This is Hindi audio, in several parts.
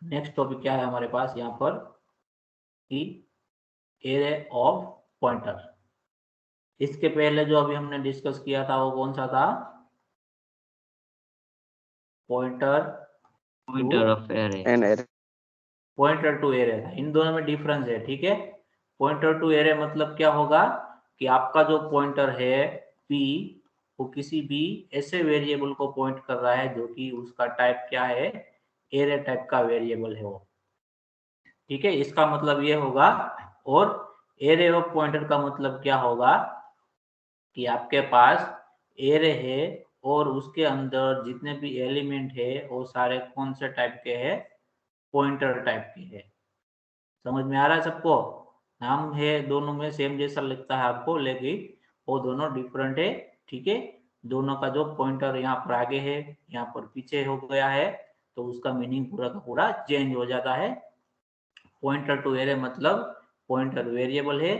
नेक्स्ट टॉपिक क्या है हमारे पास यहाँ पर कि एरे ऑफ पॉइंटर। इसके पहले जो अभी हमने डिस्कस किया था वो कौन सा था? Pointer to pointer of array an array. Pointer to array था। इन दोनों में डिफरेंस है, ठीक है। पॉइंटर टू एरे मतलब क्या होगा कि आपका जो पॉइंटर है p, वो किसी भी ऐसे वेरिएबल को पॉइंट कर रहा है जो कि उसका टाइप क्या है, एरे टाइप का वेरिएबल है वो, ठीक है। इसका मतलब ये होगा। और एरे ऑफ पॉइंटर का मतलब क्या होगा कि आपके पास एरे है और उसके अंदर जितने भी एलिमेंट है वो सारे कौन से टाइप के हैं? पॉइंटर टाइप के हैं। समझ में आ रहा है सबको? नाम है दोनों में सेम जैसा लगता है आपको, लेकिन वो दोनों डिफरेंट है, ठीक है। दोनों का जो पॉइंटर यहाँ पर आगे है, यहाँ पर पीछे हो गया है, तो उसका मीनिंग पूरा का पूरा चेंज हो जाता है। पॉइंटर टू एरे मतलब पॉइंटर वेरिएबल है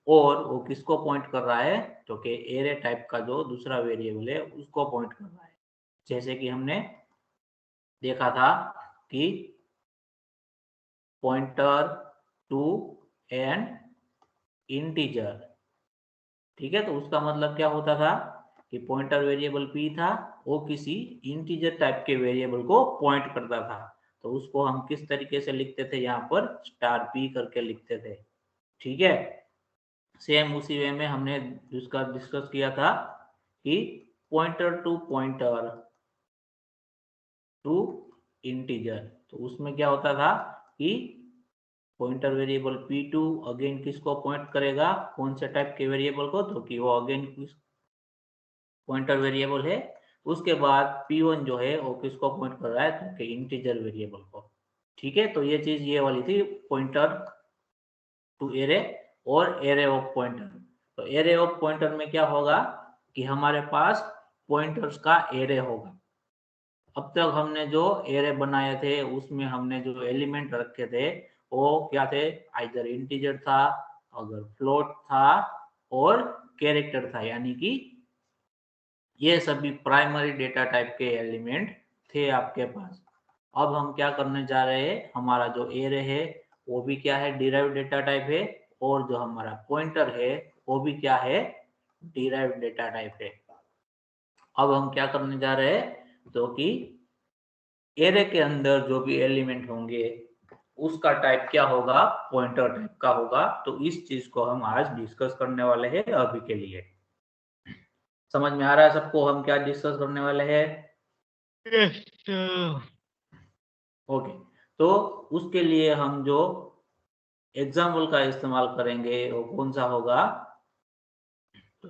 और वो किसको पॉइंट कर रहा है, तो कि एरे टाइप का जो दूसरा वेरिएबल है उसको पॉइंट कर रहा है। जैसे कि हमने देखा था कि पॉइंटर टू एन इंटीजर, ठीक है। तो उसका मतलब क्या होता था कि पॉइंटर वेरिएबल p था, वो किसी इंटीजर टाइप के वेरिएबल को पॉइंट करता था। तो उसको हम किस तरीके से लिखते थे? यहाँ पर स्टार p करके लिखते थे, ठीक है। सेम उसी वे में हमने उसका डिस्कस किया था कि पॉइंटर टू इंटीजर, तो उसमें क्या होता था कि पॉइंटर वेरिएबल p2 अगेन किसको पॉइंट करेगा, कौन से टाइप के वेरिएबल को, तो कि वो अगेन पॉइंटर वेरिएबल है। उसके बाद p1 जो है वो किसको पॉइंट कर रहा है, तो कि इंटीजर वेरिएबल को, ठीक है। तो ये चीज ये वाली थी पॉइंटर टू एरे और एरे ऑफ पॉइंटर। तो एरे ऑफ पॉइंटर में क्या होगा कि हमारे पास पॉइंटर्स का एरे होगा। अब तक हमने जो एरे बनाए थे उसमें हमने जो एलिमेंट रखे थे वो क्या थे? आइदर इंटीजर था, अगर फ्लोट था, और कैरेक्टर था, यानी कि ये सभी प्राइमरी डेटा टाइप के एलिमेंट थे आपके पास। अब हम क्या करने जा रहे हैं, हमारा जो एरे है वो भी क्या है? डिराइव्ड डेटा टाइप है, और जो हमारा पॉइंटर है वो भी क्या है? डिराइव्ड डेटा टाइप है। अब हम क्या करने जा रहे हैं, तो कि एरे के अंदर जो भी एलिमेंट होंगे उसका टाइप क्या होगा? पॉइंटर टाइप का होगा। तो इस चीज को हम आज डिस्कस करने वाले हैं अभी के लिए। समझ में आ रहा है सबको हम क्या डिस्कस करने वाले हैं? ओके। तो उसके लिए हम जो एग्जाम्पल का इस्तेमाल करेंगे वो कौन सा होगा? तो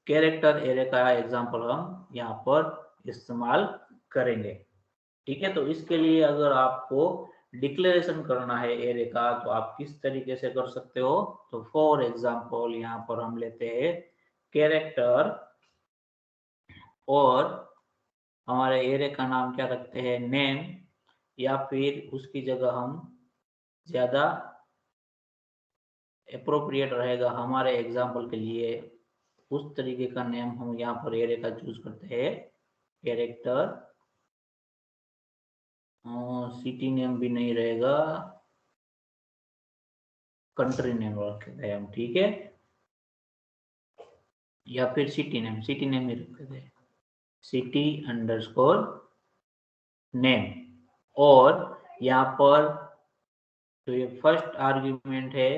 कैरेक्टर एरे का एग्जाम्पल हम यहाँ पर इस्तेमाल करेंगे, ठीक है। तो इसके लिए अगर आपको डिक्लेरेशन करना है एरे का तो आप किस तरीके से कर सकते हो? तो फॉर एग्जाम्पल यहाँ पर हम लेते हैं कैरेक्टर और हमारे एरे का नाम क्या रखते हैं? नेम, या फिर उसकी जगह हम ज्यादा अप्रोप्रिएट रहेगा हमारे एग्जाम्पल के लिए उस तरीके का नेम हम यहाँ पर एरे का चूज करते हैं। कैरेक्टर, सिटी नेम भी नहीं रहेगा, कंट्री नेम रखते हैं हम, ठीक है। या फिर सिटी नेम ही रखते थे, सिटी अंडरस्कोर नेम। और यहाँ पर जो ये फर्स्ट आर्ग्यूमेंट है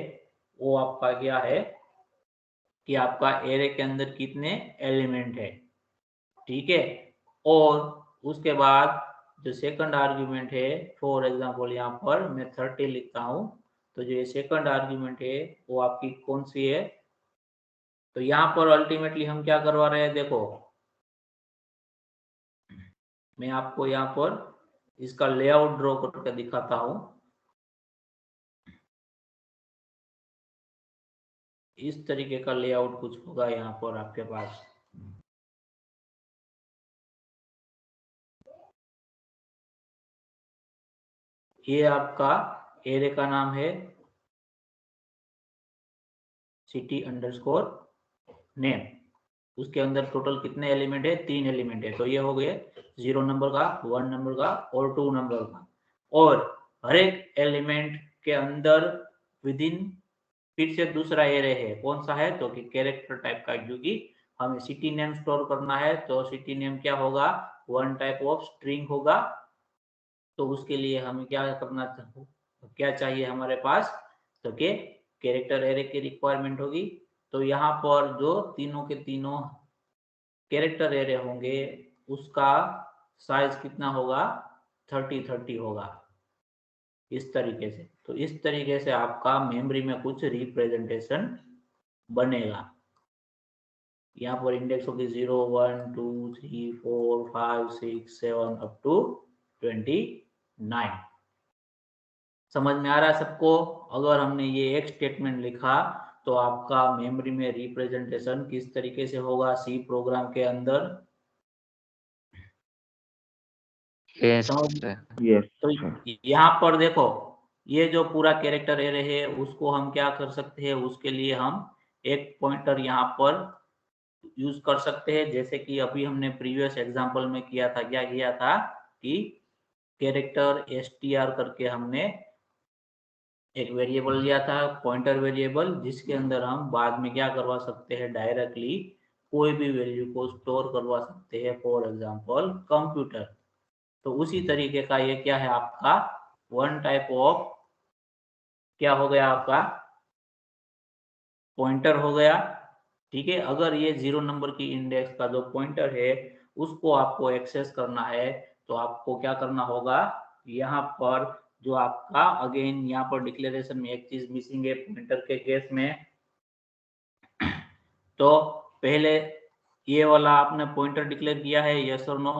वो आपका क्या है कि आपका एरे के अंदर कितने एलिमेंट है, ठीक है। और उसके बाद जो सेकंड आर्ग्यूमेंट है, फॉर एग्जांपल यहाँ पर मैं 30 लिखता हूँ, तो जो ये सेकंड आर्ग्यूमेंट है वो आपकी कौन सी है? तो यहाँ पर अल्टीमेटली हम क्या करवा रहे हैं, देखो मैं आपको यहाँ पर इसका लेआउट ड्रॉ करके दिखाता हूँ। इस तरीके का लेआउट कुछ होगा यहाँ पर आपके पास। ये आपका एरे का नाम है सिटी अंडरस्कोर नेम। उसके अंदर टोटल कितने एलिमेंट है? 3 एलिमेंट है। तो ये हो गए 0 नंबर का, 1 नंबर का और 2 नंबर का। और हर एक एलिमेंट के अंदर विद इन फिर से दूसरा एरे है, कौन सा है, तो कि कैरेक्टर टाइप का, क्योंकि हमें सिटी नेम स्टोर करना है तो सिटी नेम क्या होगा, वन टाइप ऑफ स्ट्रिंग होगा। तो उसके लिए हमें क्या करना, क्या चाहिए हमारे पास, तो कि कैरेक्टर एरे की रिक्वायरमेंट होगी। तो यहाँ पर जो तीनों के तीनों कैरेक्टर एरे होंगे उसका साइज कितना होगा, 30 होगा, इस तरीके से। तो इस तरीके से आपका मेमोरी में कुछ रिप्रेजेंटेशन बनेगा। यहाँ पर इंडेक्स होगी 0 1 2 3 4 5 6 7 अप टू 29। समझ में आ रहा है सबको? अगर हमने ये एक स्टेटमेंट लिखा तो आपका मेमोरी में रिप्रेजेंटेशन किस तरीके से होगा सी प्रोग्राम के अंदर, समझ? यस तो यहाँ पर देखो, ये जो पूरा कैरेक्टर एरे है उसको हम क्या कर सकते हैं, उसके लिए हम एक पॉइंटर यहाँ पर यूज कर सकते हैं। जैसे कि अभी हमने प्रीवियस एग्जांपल में किया था, क्या किया था कि कैरेक्टर str करके हमने एक वेरिएबल लिया था, पॉइंटर वेरिएबल, जिसके अंदर हम बाद में क्या करवा सकते हैं, डायरेक्टली कोई भी वैल्यू को स्टोर करवा सकते हैं, फॉर एग्जांपल कंप्यूटर। तो उसी तरीके का ये क्या है आपका वन टाइप ऑफ, क्या हो गया आपका, पॉइंटर हो गया। ठीक है, अगर ये 0 नंबर की इंडेक्स का जो पॉइंटर है उसको आपको एक्सेस करना है तो आपको क्या करना होगा, यहाँ पर जो आपका अगेन यहाँ पर डिक्लेरेशन में एक चीज मिसिंग है पॉइंटर के केस में। तो पहले ये वाला आपने पॉइंटर डिक्लेयर किया है, यस और नो?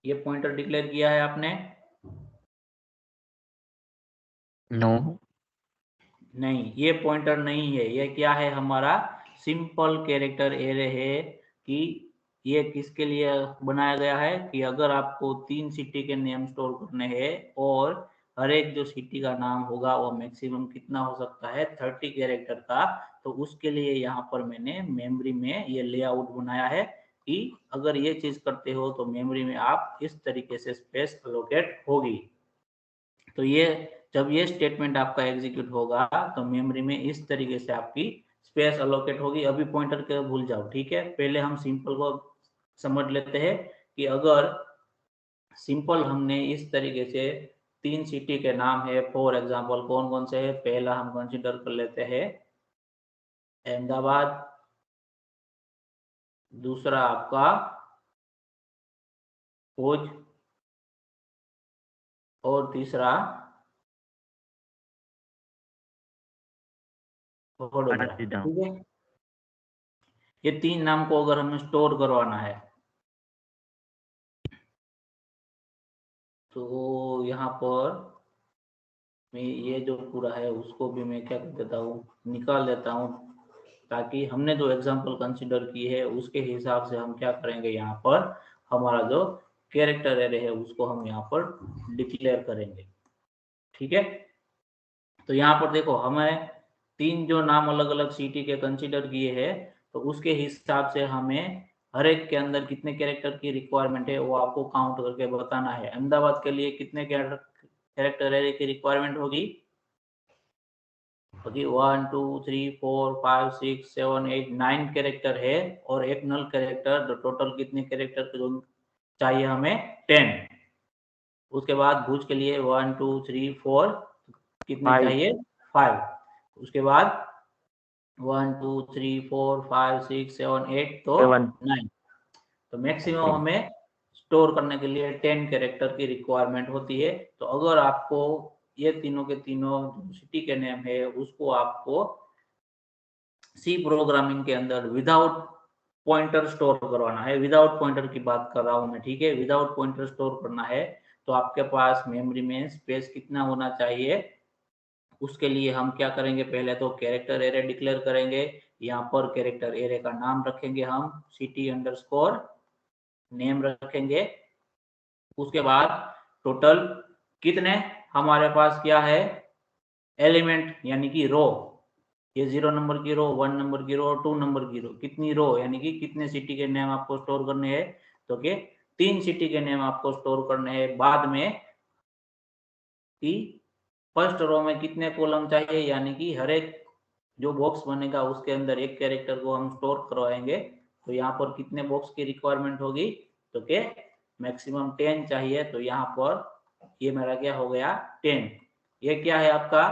ये पॉइंटर डिक्लेयर किया है आपने? नो नहीं, ये पॉइंटर नहीं है, ये क्या है, हमारा सिंपल कैरेक्टर एरे है। कि ये किसके लिए बनाया गया है, कि अगर आपको 3 सिटी के नेम स्टोर करने हैं और हर एक जो सिटी का नाम होगा वो मैक्सिमम कितना हो सकता है, 30 कैरेक्टर का। तो उसके लिए यहाँ पर मैंने मेमोरी में ये लेआउट बनाया है कि अगर ये चीज करते हो तो मेमोरी में आप इस तरीके से स्पेस एलोकेट होगी। तो ये जब ये स्टेटमेंट आपका एग्जीक्यूट होगा तो मेमोरी में इस तरीके से आपकी स्पेस अलोकेट होगी। अभी पॉइंटर के भूल जाओ, ठीक है, पहले हम सिंपल को समझ लेते हैं कि अगर सिंपल हमने इस तरीके से 3 सिटी के नाम है, फॉर एग्जांपल कौन कौन से है, पहला हम कंसीडर कर लेते हैं अहमदाबाद, दूसरा आपका फौज, और तीसरा वडोदरा। ठीक है, ये 3 नाम को अगर हमें स्टोर करवाना है तो यहाँ पर मैं ये जो पूरा है उसको भी मैं क्या कर देता हूँ, निकाल देता हूँ, ताकि हमने जो एग्जांपल कंसीडर की है उसके हिसाब से हम क्या करेंगे, यहाँ पर हमारा जो कैरेक्टर एरे है उसको हम यहाँ पर डिक्लेयर करेंगे। ठीक है, तो यहाँ पर देखो हमें 3 जो नाम अलग अलग सिटी के कंसीडर किए हैं तो उसके हिसाब से हमें हर एक के अंदर कितने कैरेक्टर की रिक्वायरमेंट है वो आपको काउंट करके बताना है। अहमदाबाद के लिए कितने कैरेक्टर एरे की रिक्वायरमेंट होगी, 1 2 3 4 5 6 7 8 9 कैरेक्टर है, और एक नल कैरेक्टर, तो टोटल कितने कैरेक्टर चाहिए हमें, 10। उसके बाद भुज के लिए 1 2 3 4 कितने चाहिए, 5। उसके बाद 1 2 3 4 5 6 7 8 तो 9। तो मैक्सिमम हमें स्टोर करने के लिए 10 कैरेक्टर की रिक्वायरमेंट होती है। तो अगर आपको ये तीनों के तीनों सिटी के नेम है उसको आपको सी प्रोग्रामिंग के अंदर विदाउट पॉइंटर स्टोर करवाना है, विदाउट पॉइंटर की बात कर रहा हूं मैं, ठीक है, विदाउट पॉइंटर स्टोर करना है तो आपके पास मेमोरी में स्पेस कितना होना चाहिए। उसके लिए हम क्या करेंगे, पहले तो कैरेक्टर एरे डिक्लेयर करेंगे, यहाँ पर कैरेक्टर एरे का नाम रखेंगे हम सिटी अंडरस्कोर नेम रखेंगे। उसके बाद टोटल कितने हमारे पास क्या है, एलिमेंट यानी कि रो, ये 0 नंबर की रो, 1 नंबर की रो और 2 नंबर की रो, कितनी रो यानी कि कितने सिटी के नेम आपको स्टोर करने हैं, तो के 3 सिटी के नेम आपको स्टोर करने हैं। बाद में कि फर्स्ट रो में कितने कॉलम चाहिए, यानी कि हर एक जो बॉक्स बनेगा उसके अंदर एक कैरेक्टर को हम स्टोर करवाएंगे। तो यहाँ पर कितने बॉक्स की रिक्वायरमेंट होगी, तो के मैक्सिमम 10 चाहिए। तो यहाँ पर ये मेरा क्या हो गया 10। ये क्या है आपका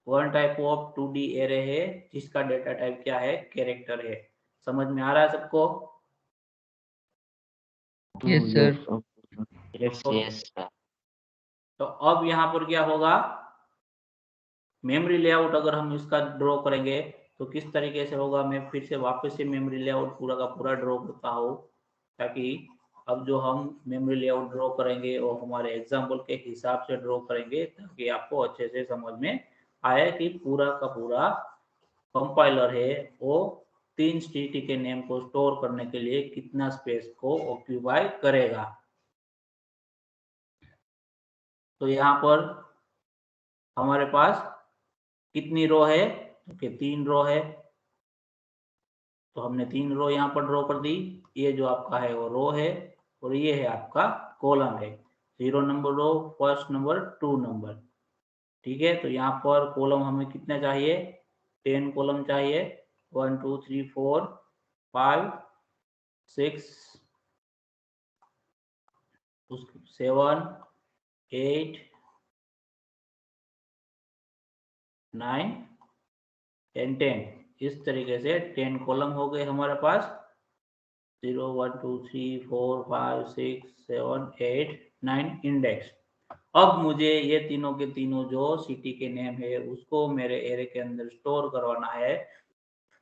one type of 2D array है जिसका डेटा टाइप क्या है कैरेक्टर है। समझ में आ रहा है सबको? Yes sir. Yes yes sir. तो अब यहाँ पर क्या होगा, मेमोरी लेआउट अगर हम इसका ड्रॉ करेंगे तो किस तरीके से होगा, मैं फिर से वापस से मेमोरी लेआउट पूरा का पूरा ड्रॉ करता हूँ, ताकि अब जो हम मेमोरी लेआउट ड्रॉ करेंगे वो हमारे एग्जाम्पल के हिसाब से ड्रॉ करेंगे, ताकि आपको अच्छे से समझ में आए कि पूरा का पूरा कंपाइलर है वो 3 स्थिति के नेम को स्टोर करने के लिए कितना स्पेस को ऑक्यूपाई करेगा। तो यहाँ पर हमारे पास कितनी रो है, तो 3 रो है। तो हमने 3 रो यहाँ पर ड्रॉ कर दी। ये जो आपका है वो रो है और ये है आपका कॉलम है। 0 नंबर रो, फर्स्ट नंबर, 2 नंबर। ठीक है, तो यहाँ पर कॉलम हमें कितने चाहिए, 10 कॉलम चाहिए। 1 2 3 4 5 6 7 8 9 10 10। इस तरीके से 10 कॉलम हो गए हमारे पास। 0 1 2 3 4 5 6 7 8 9 इंडेक्स। अब मुझे ये तीनों के तीनों जो सिटी के नेम है उसको मेरे एरे के अंदर स्टोर करवाना है।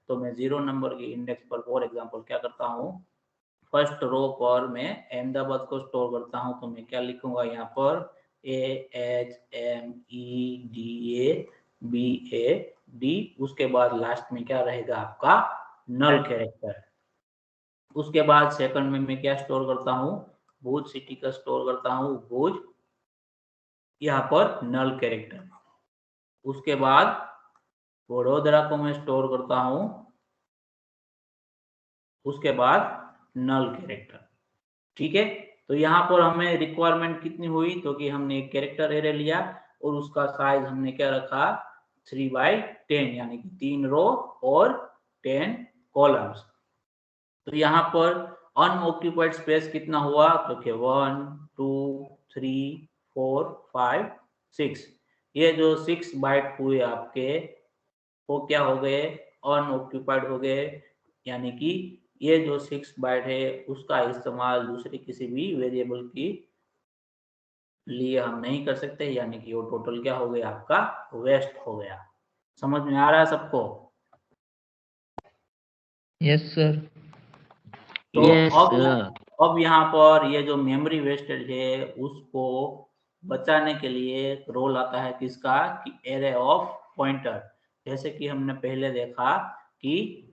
तो मैं 0 नंबर की इंडेक्स पर फॉर एग्जांपल क्या करता हूँ, फर्स्ट रो पर मैं अहमदाबाद को स्टोर करता हूँ। तो मैं क्या लिखूंगा यहाँ पर AHMEDABAD, उसके बाद लास्ट में क्या रहेगा आपका नल कैरेक्टर। उसके बाद सेकंड में मैं क्या स्टोर करता हूँ, भुज सिटी का स्टोर करता हूँ, भुज, यहाँ पर नल कैरेक्टर। उसके बाद वडोदरा को मैं स्टोर करता हूँ, उसके बाद नल कैरेक्टर। ठीक है, तो यहाँ पर हमें रिक्वायरमेंट कितनी हुई, तो कि हमने एक कैरेक्टर एरे लिया और उसका साइज हमने क्या रखा 3/10, यानी कि 3 रो और 10 कॉलम्स। तो यहाँ पर अनऑक्यूपाइड स्पेस कितना हुआ, तो कि 1 2 3 4 5 6। ये जो 6 बाइट हुए आपके वो क्या हो गए अनऑक्यूपाइड हो गए, यानी कि ये जो 6 बाइट है उसका इस्तेमाल दूसरे किसी भी वेरिएबल की लिए हम नहीं कर सकते, यानी कि वो टोटल क्या हो गया आपका वेस्ट हो गया। समझ में आ रहा है सबको? Yes sir. तो यस अब यहाँ पर ये जो मेमोरी वेस्टेज है उसको बचाने के लिए रोल आता है किसका, कि एरे ऑफ पॉइंटर। जैसे कि हमने पहले देखा कि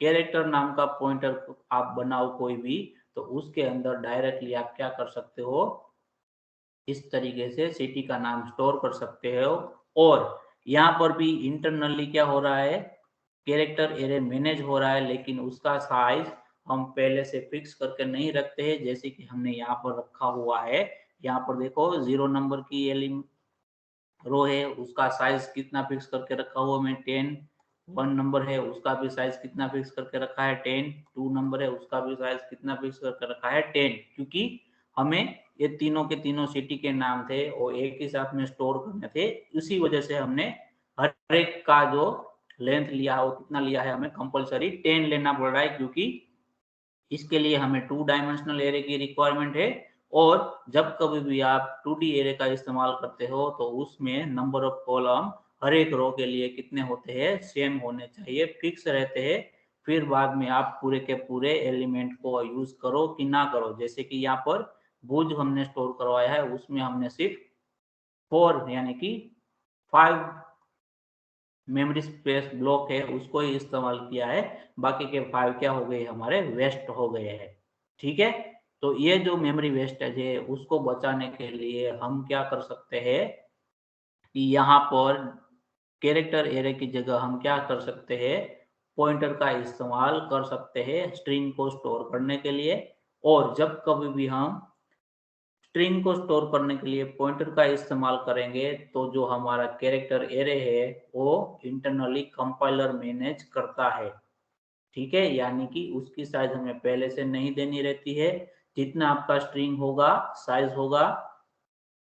कैरेक्टर नाम का पॉइंटर आप बनाओ कोई भी, तो उसके अंदर डायरेक्टली आप क्या कर सकते हो, इस तरीके से सिटी का नाम स्टोर कर सकते हो। और यहाँ पर भी इंटरनली क्या हो रहा है, कैरेक्टर एरे मैनेज हो रहा है, लेकिन उसका साइज हम पहले से फिक्स करके नहीं रखते हैं, जैसे कि हमने यहाँ पर रखा हुआ है। यहाँ पर देखो 0 नंबर की रो है उसका साइज कितना फिक्स करके रखा हुआ मैं 10। 1 नंबर है उसका भी साइज कितना फिक्स करके रखा है 10। 2 नंबर है उसका भी साइज कितना फिक्स करके रखा है 10, क्योंकि हमें ये तीनों के तीनों सिटी के नाम थे वो एक ही साथ में स्टोर करने थे। उसी वजह से हमने हर एक का जो लेंथ लिया वो कितना लिया है, हमें कंपलसरी 10 लेना पड़ रहा है, क्योंकि इसके लिए हमें 2 डायमेंशनल एरे की रिक्वायरमेंट है। और जब कभी भी आप 2D एरे का इस्तेमाल करते हो तो उसमें नंबर ऑफ कॉलम हर एक रो के लिए कितने होते हैं, सेम होने चाहिए, फिक्स रहते हैं। फिर बाद में आप पूरे के पूरे एलिमेंट को यूज करो कि ना करो। जैसे कि यहाँ पर भुज हमने स्टोर करवाया है उसमें हमने सिर्फ 4 यानी कि 5 मेमोरी स्पेस ब्लॉक है उसको ही इस्तेमाल किया है, बाकी के 5 क्या हो गए हमारे वेस्ट हो गए हैं। ठीक है, तो ये जो मेमोरी वेस्टेज है उसको बचाने के लिए हम क्या कर सकते हैं कि यहाँ पर कैरेक्टर एरे की जगह हम क्या कर सकते हैं, पॉइंटर का इस्तेमाल कर सकते हैं स्ट्रिंग को स्टोर करने के लिए। और जब कभी भी हम स्ट्रिंग को स्टोर करने के लिए पॉइंटर का इस्तेमाल करेंगे तो जो हमारा कैरेक्टर एरे है वो इंटरनली कंपाइलर मैनेज करता है। ठीक है, यानी कि उसकी साइज हमें पहले से नहीं देनी रहती है। जितना आपका स्ट्रिंग होगा, साइज होगा,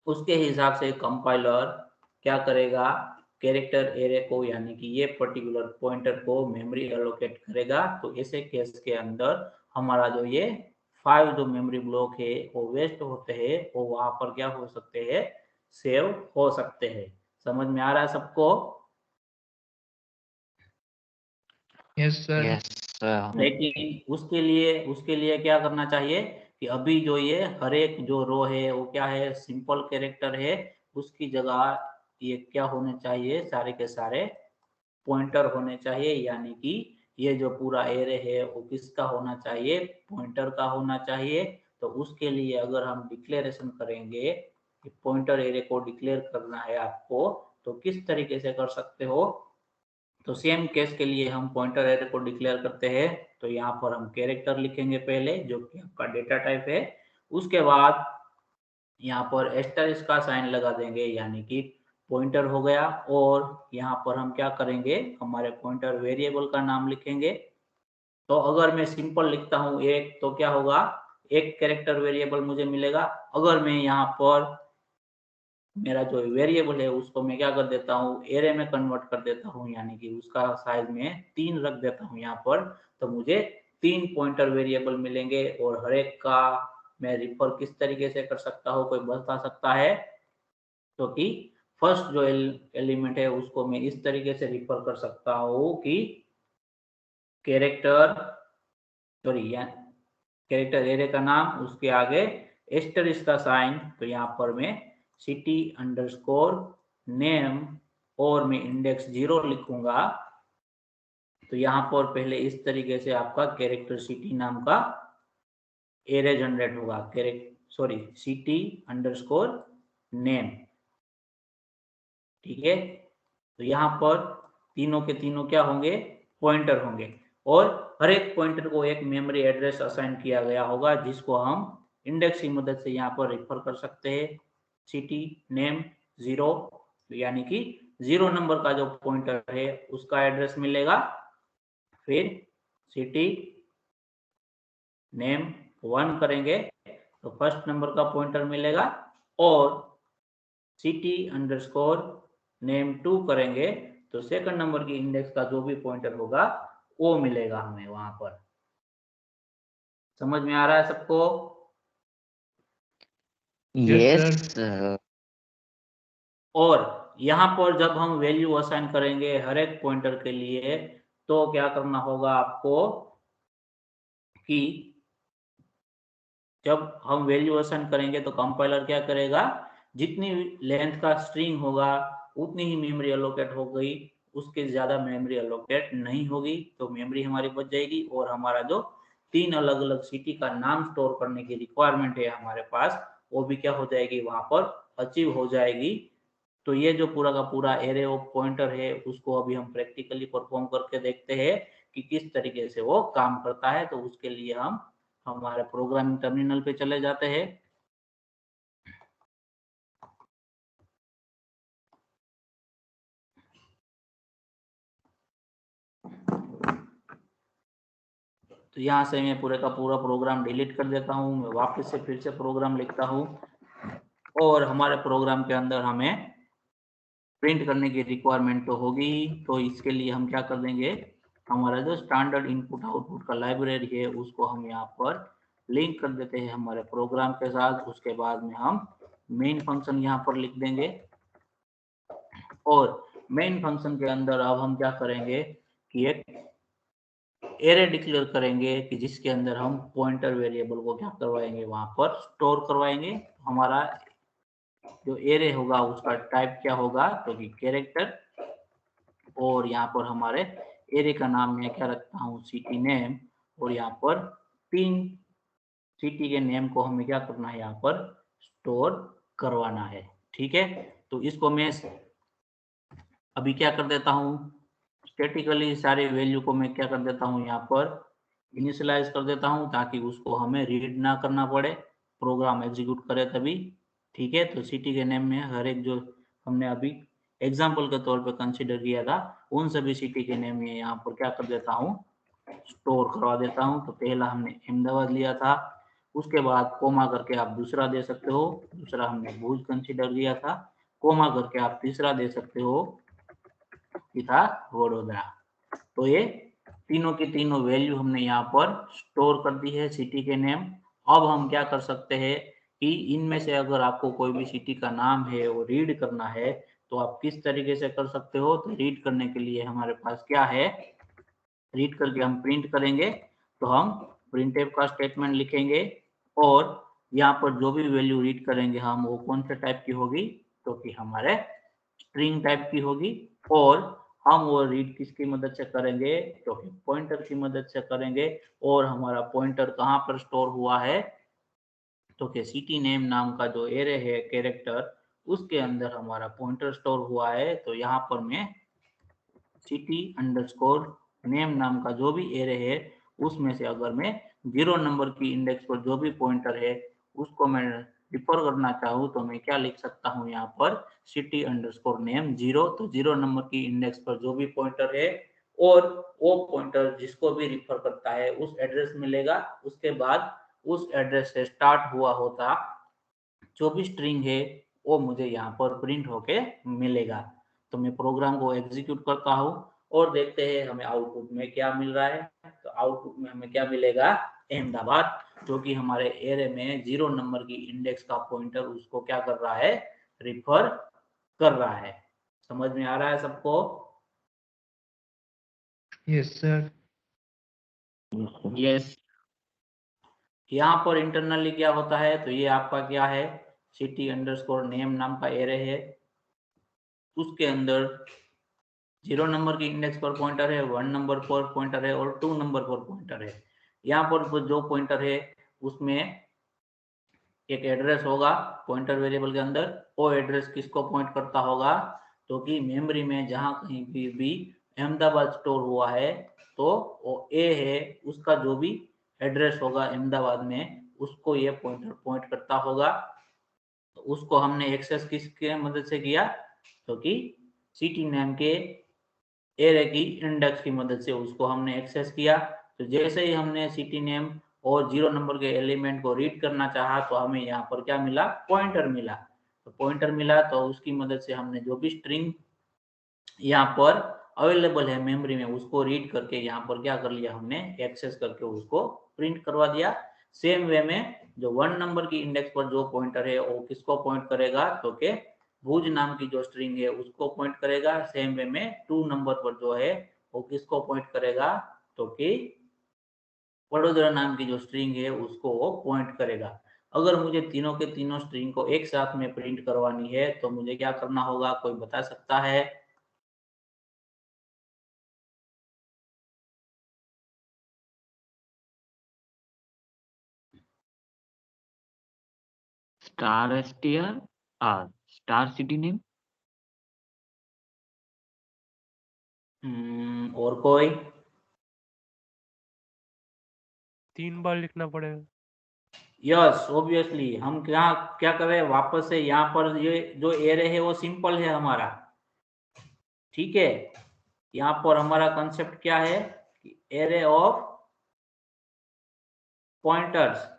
उसके हिसाब से कंपाइलर क्या करेगा, कैरेक्टर एरे को यानी कि ये पर्टिकुलर पॉइंटर को मेमोरी एलोकेट करेगा। तो ऐसे केस के अंदर हमारा जो ये 5 जो मेमोरी ब्लॉक है वो वेस्ट होते हैं, वो वहां पर क्या हो सकते हैं, सेव हो सकते हैं। समझ में आ रहा है सबको? Yes, sir. Yes, sir. लेकिन उसके लिए क्या करना चाहिए कि अभी जो ये हर एक जो रो है वो क्या है, सिंपल कैरेक्टर है। उसकी जगह ये क्या होने चाहिए, सारे के सारे पॉइंटर होने चाहिए। यानी कि ये जो पूरा एरे है वो किसका होना चाहिए, पॉइंटर का होना चाहिए। तो उसके लिए अगर हम डिक्लेरेशन करेंगे कि पॉइंटर एरे को डिक्लेयर करना है आपको, तो किस तरीके से कर सकते हो। तो सेम केस के लिए हम पॉइंटर एरे को डिक्लेयर करते हैं। तो यहाँ पर हम कैरेक्टर लिखेंगे पहले, जो कि आपका डेटा टाइप है। उसके बाद यहाँ पर एस्टरिस्क का साइन लगा देंगे, यानी कि पॉइंटर हो गया। और यहाँ पर हम क्या करेंगे, हमारे पॉइंटर वेरिएबल का नाम लिखेंगे। तो अगर मैं सिंपल लिखता हूँ एक, तो क्या होगा, एक कैरेक्टर वेरिएबल मुझे मिलेगा। अगर मैं यहाँ पर मेरा जो वेरिएबल है उसको मैं क्या कर देता हूँ, एरे में कन्वर्ट कर देता हूँ, यानी कि उसका साइज में 3 रख देता हूँ यहाँ पर। तो मुझे 3 पॉइंटर वेरिएबल मिलेंगे। और हर एक का मैं रिफर किस तरीके से कर सकता हूँ, कोई बता सकता है? तो कि फर्स्ट जो एलिमेंट है उसको मैं इस तरीके से रिफर कर सकता हूँ कि कैरेक्टर, सॉरी, कैरेक्टर एरे का नाम, उसके आगे एस्टरिस्क का साइन। तो यहाँ पर मैं सिटी अंडरस्कोर नेम और मैं इंडेक्स 0 लिखूंगा। तो यहाँ पर पहले इस तरीके से आपका कैरेक्टर सिटी नाम का एरे जनरेट होगा, सिटी अंडरस्कोर नेम। ठीक है, तो यहाँ पर तीनों के तीनों क्या होंगे, पॉइंटर होंगे। और हर एक पॉइंटर को एक मेमोरी एड्रेस असाइन किया गया होगा, जिसको हम इंडेक्स की मदद से यहाँ पर रेफर कर सकते हैं। सिटी नेम 0, यानी कि 0 नंबर का जो पॉइंटर है उसका एड्रेस मिलेगा। फिर सिटी नेम 1 करेंगे तो फर्स्ट नंबर का पॉइंटर मिलेगा। और सिटी अंडरस्कोर नेम 2 करेंगे तो सेकंड नंबर की इंडेक्स का जो भी पॉइंटर होगा वो मिलेगा हमें वहां पर। समझ में आ रहा है सबको? Yes, Yes, sir. sir. और यहाँ पर जब हम वैल्यू असाइन करेंगे हर एक पॉइंटर के लिए, तो क्या करना होगा आपको कि जब हम वैल्यू असाइन करेंगे तो कंपाइलर क्या करेगा, जितनी लेंथ का स्ट्रिंग होगा उतनी ही मेमोरी एलोकेट हो गई, उसके ज्यादा मेमोरी एलोकेट नहीं होगी। तो मेमोरी हमारी बच जाएगी। और हमारा जो 3 अलग अलग सिटी का नाम स्टोर करने की रिक्वायरमेंट है हमारे पास, वो भी क्या हो जाएगी, वहां पर अचीव हो जाएगी। तो ये जो पूरा का पूरा एरे ऑफ पॉइंटर है उसको अभी हम प्रैक्टिकली परफॉर्म करके देखते हैं कि किस तरीके से वो काम करता है। तो उसके लिए हम हमारे प्रोग्रामिंग टर्मिनल पे चले जाते हैं। तो यहाँ से मैं पूरे का पूरा प्रोग्राम डिलीट कर देता हूँ, मैं वापस से फिर से प्रोग्राम लिखता हूँ। और हमारे प्रोग्राम के अंदर हमें प्रिंट करने की रिक्वायरमेंट तो होगी ही। तो इसके लिए हम क्या कर देंगे, हमारा जो स्टैंडर्ड इनपुट आउटपुट का लाइब्रेरी है उसको हम यहाँ पर लिंक कर देते हैं हमारे प्रोग्राम के साथ। उसके बाद में हम मेन फंक्शन यहाँ पर लिख देंगे। और मेन फंक्शन के अंदर अब हम क्या करेंगे कि एक एरे डिक्लेयर करेंगे कि जिसके अंदर हम पॉइंटर वेरिएबल को क्या करवाएंगे, वहां पर स्टोर करवाएंगे। हमारा जो एरे होगा उसका टाइप क्या होगा, तो कि कैरेक्टर। और यहाँ पर हमारे एरे का नाम मैं क्या रखता हूँ, सिटी नेम। और यहाँ पर 3 सिटी के नेम को हमें क्या करना है, यहाँ पर स्टोर करवाना है। ठीक है, तो इसको मैं अभी क्या कर देता हूँ, स्टैटिकली सारे वैल्यू को मैं क्या कर देता हूँ, यहाँ पर इनिशियलाइज कर देता हूँ ताकि उसको हमें रीड ना करना पड़े, प्रोग्राम एग्जीक्यूट करे तभी। ठीक है, तो सिटी के नेम में हर एक जो हमने अभी एग्जाम्पल के तौर पे कंसीडर किया था, उन सभी सिटी के नेम में यहाँ पर क्या कर देता हूँ, स्टोर करवा देता हूँ। तो पहला हमने अहमदाबाद लिया था, उसके बाद कोमा करके आप दूसरा दे सकते हो, दूसरा हमने भुज कंसीडर किया था, कोमा करके आप तीसरा दे सकते हो, ये था वडोदरा। तो ये तीनों की तीनों वैल्यू हमने यहाँ पर स्टोर कर दी है सिटी के नेम। अब हम क्या कर सकते हैं कि इनमें से अगर आपको कोई भी सिटी का नाम है वो रीड करना है तो आप किस तरीके से कर सकते हो। तो रीड करने के लिए हमारे पास क्या है, रीड करके हम प्रिंट करेंगे, तो हम प्रिंटफ का स्टेटमेंट लिखेंगे और यहाँ पर जो भी वैल्यू रीड करेंगे हम वो कौन से टाइप की होगी, तो कि हमारे स्ट्रिंग टाइप की होगी। और हम वो रीड किसकी मदद से करेंगे, तो कि पॉइंटर की मदद से करेंगे। और हमारा पॉइंटर कहाँ पर स्टोर हुआ है, तो कि सिटी नेम नाम का जो एरे है कैरेक्टर, उसके अंदर हमारा पॉइंटर स्टोर हुआ है। तो यहाँ पर मैं सिटी अंडरस्कोर नेम नाम का जो भी एरे है उसमें से अगर मैं 0 नंबर की इंडेक्स पर जो भी पॉइंटर है उसको मैं रिफर करना चाहूँ तो मैं क्या लिख सकता हूँ यहाँ पर, सिटी अंडरस्कोर नेम 0। तो 0 नंबर की इंडेक्स पर जो भी पॉइंटर है और वो पॉइंटर जिसको भी रिफर करता है उस एड्रेस मिलेगा। उसके बाद उस एड्रेस से स्टार्ट हुआ होता जो भी स्ट्रिंग है वो मुझे यहाँ पर प्रिंट होके मिलेगा। तो मैं प्रोग्राम को एग्जीक्यूट करता हूँ और देखते हैं हमें आउटपुट में क्या मिल रहा है। तो आउटपुट में हमें क्या मिलेगा, अहमदाबाद, जो कि हमारे एरे में 0 नंबर की इंडेक्स का पॉइंटर उसको क्या कर रहा है, रिफर कर रहा है। समझ में आ रहा है सबको? Yes, sir. Yes. यहाँ पर इंटरनली क्या होता है, तो ये आपका क्या है, सिटी अंडरस्कोर नेम नाम का एरे है, उसके अंदर 0 नंबर की इंडेक्स पर पॉइंटर है, 1 नंबर पर पॉइंटर है और 2 नंबर पर पॉइंटर है। यहाँ पर जो पॉइंटर है उसमें एक एड्रेस होगा पॉइंटर वेरिएबल के अंदर। वो एड्रेस किसको पॉइंट करता होगा, तो कि मेमोरी में जहां कहीं भी अहमदाबाद स्टोर हुआ है तो वो ए है, उसका जो भी एड्रेस होगा अहमदाबाद में उसको ये पॉइंटर पॉइंट करता होगा। तो उसको हमने एक्सेस किसके मदद से किया, तो कि सिटी नेम के एरे की इंडेक्स की मदद से उसको हमने एक्सेस किया। तो जैसे ही हमने सिटी नेम और 0 नंबर के एलिमेंट को रीड करना चाहा तो हमें यहाँ पर क्या मिला, पॉइंटर मिला। तो पॉइंटर मिला तो उसकी मदद से हमने जो भी स्ट्रिंग यहाँ पर अवेलेबल है मेमोरी में उसको रीड करके यहाँ पर क्या कर लिया, हमने एक्सेस करके उसको प्रिंट करवा दिया। सेम वे में जो 1 नंबर की इंडेक्स पर जो पॉइंटर है वो किसको पॉइंट करेगा, तो के भुज नाम की जो स्ट्रिंग है उसको पॉइंट करेगा। सेम वे में 2 नंबर पर जो है वो किसको पॉइंट करेगा, तो कि वडोदरा नाम की जो स्ट्रिंग है उसको वो पॉइंट करेगा। अगर मुझे तीनों के तीनों स्ट्रिंग को एक साथ में प्रिंट करवानी है तो मुझे क्या करना होगा, कोई बता सकता है? Star STR or star city name. और कोई? 3 बार लिखना पड़ेगा। यस, ऑब्वियसली हम क्या क्या कर रहे हैं, वापस से यहाँ पर ये जो एरे है वो सिंपल है हमारा। ठीक है, यहाँ पर हमारा कंसेप्ट क्या है, एरे ऑफ पॉइंटर्स।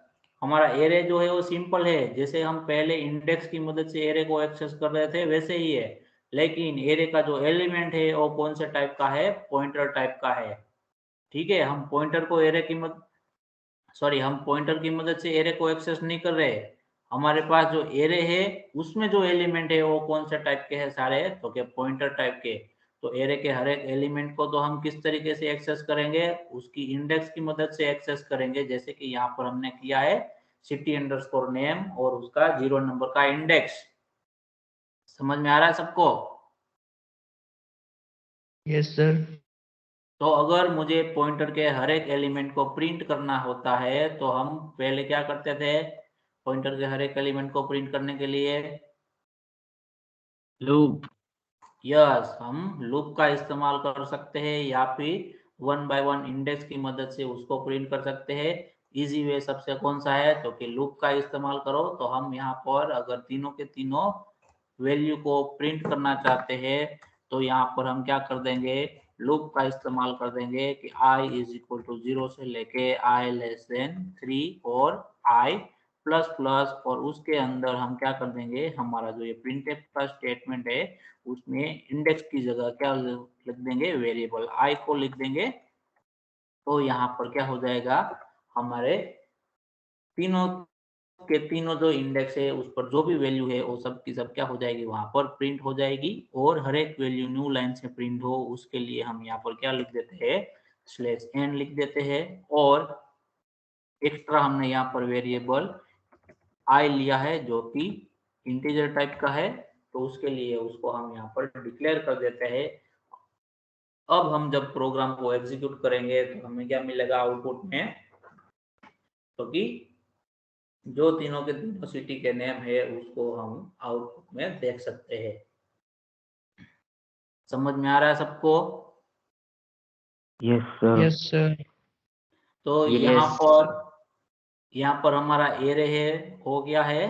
हमारा एरे जो है वो सिंपल है, जैसे हम पहले इंडेक्स की मदद से एरे को एक्सेस कर रहे थे वैसे ही है। लेकिन एरे का जो एलिमेंट है वो कौन से टाइप का है, पॉइंटर टाइप का है। ठीक है, हम पॉइंटर को एरे की मदद हम पॉइंटर की मदद से एरे को एक्सेस नहीं कर रहे। हमारे पास जो एरे है उसमें जो एलिमेंट है वो कौन से टाइप के हैं सारे, तो क्या पॉइंटर टाइप के। तो एरे के हर एक एलिमेंट को तो हम किस तरीके से एक्सेस करेंगे, उसकी इंडेक्स की मदद से एक्सेस करेंगे, जैसे कि यहाँ पर हमने किया है सिटी अंडरस्कोर नेम और उसका 0 नंबर का इंडेक्स। समझ में आ रहा है सबको? Yes, sir. तो अगर मुझे पॉइंटर के हर एक एलिमेंट को प्रिंट करना होता है तो हम पहले क्या करते थे, पॉइंटर के हर एक एलिमेंट को प्रिंट करने के लिए Loop. यस, हम लूप का इस्तेमाल कर सकते हैं या फिर 1 बाय 1 इंडेक्स की मदद से उसको प्रिंट कर सकते हैं। इजी वे सबसे कौन सा है, तो कि लूप का इस्तेमाल करो। तो हम यहाँ पर अगर तीनों के तीनों वैल्यू को प्रिंट करना चाहते हैं तो यहाँ पर हम क्या कर देंगे, लूप का इस्तेमाल कर देंगे कि i इज इक्वल टू 0 से लेके i लेस देन 3 और i प्लस प्लस, और उसके अंदर हम क्या कर देंगे, हमारा जो ये प्रिंटफ का स्टेटमेंट है उसमें इंडेक्स की जगह क्या लिख देंगे, वेरिएबल i को लिख देंगे। तो यहाँ पर क्या हो जाएगा, हमारे तीनों के तीनों जो इंडेक्स है उस पर जो भी वैल्यू है वो सब की सब क्या हो जाएगी, वहां पर प्रिंट हो जाएगी। और हर एक वैल्यू न्यू लाइन से प्रिंट हो उसके लिए हम यहाँ पर क्या लिख देते हैं, /n लिख देते हैं। और एक्स्ट्रा हमने यहाँ पर वेरिएबल i लिया है जो कि इंटीजर टाइप का है, तो उसके लिए उसको हम यहाँ पर डिक्लेयर कर देते हैं। अब हम जब प्रोग्राम को एग्जीक्यूट करेंगे तो हमें क्या मिलेगा आउटपुट में, तो कि जो तीनों के तीनों सिटी के नेम है उसको हम आउटपुट में देख सकते हैं। समझ में आ रहा है सबको? Yes, sir. Yes, sir. तो Yes. यहाँ पर हमारा एरे है, हो गया है,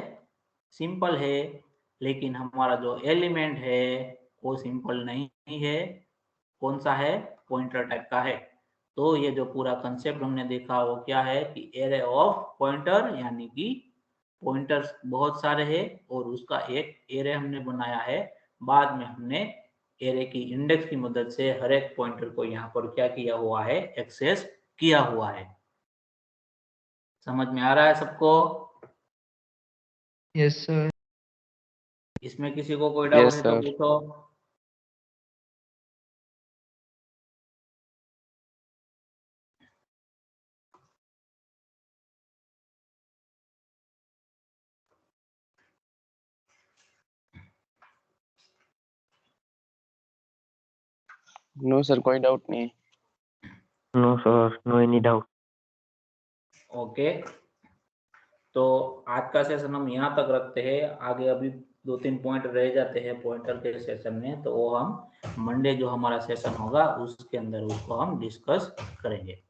सिंपल है। लेकिन हमारा जो एलिमेंट है वो सिंपल नहीं है। कौन सा है, पॉइंटर टाइप का है। तो ये जो पूरा कंसेप्ट हमने देखा वो क्या है कि एरे ऑफ पॉइंटर, यानी कि पॉइंटर्स बहुत सारे हैं और उसका एक एरे हमने बनाया है। बाद में हमने एरे की इंडेक्स की मदद से हर एक पॉइंटर को यहाँ पर क्या किया हुआ है, एक्सेस किया हुआ है। समझ में आ रहा है सबको? Yes, sir. इसमें किसी को कोई डाउट Yes, है तो sir. पूछो। नो सर, कोई डाउट नहीं। No, sir. No any doubt. Okay, तो आज का सेशन हम यहाँ तक रखते हैं। आगे अभी 2-3 पॉइंट रह जाते हैं पॉइंटर के सेशन में, तो वो हम मंडे जो हमारा सेशन होगा उसके अंदर उसको हम डिस्कस करेंगे।